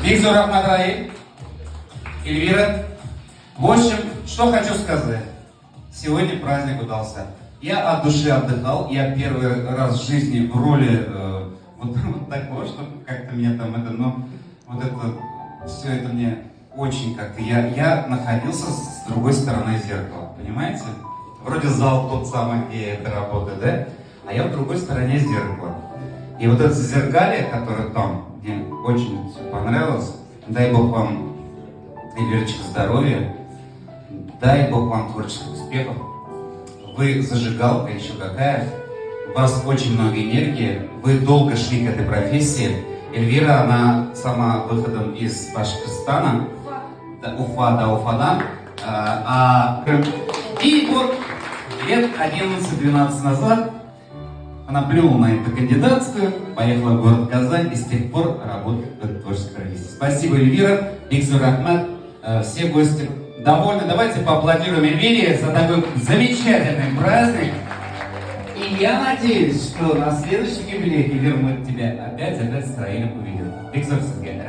Бигзур Ахмадраи, Эльвира. В общем, что хочу сказать. Сегодня праздник удался. Я от души отдыхал. Я первый раз в жизни в роли вот такого, что как-то меня там это, но вот это, все это мне очень как-то... Я находился с другой стороны зеркала, понимаете? Вроде зал тот самый, где это работает, да? А я в другой стороне зеркала. И вот это зеркалье, которое там, мне очень все понравилось. Дай Бог вам, Эльвирочка, здоровья. Дай Бог вам творческих успехов. Вы зажигалка еще какая. У вас очень много энергии. Вы долго шли к этой профессии. Эльвира, она сама выходом из Башкортостана. Уфадан. И вот лет 11-12 назад она плюнула на эту кандидатскую, поехала в город Казань и с тех пор работает в этой творческой профессии. Спасибо, Эльвира, Бигзур Ахмад, все гости довольны. Давайте поаплодируем Эльвире за такой замечательный праздник. И я надеюсь, что на следующий юбилей, Эльвира, мы тебя опять с Раилем увидим. Бигзур Сергей.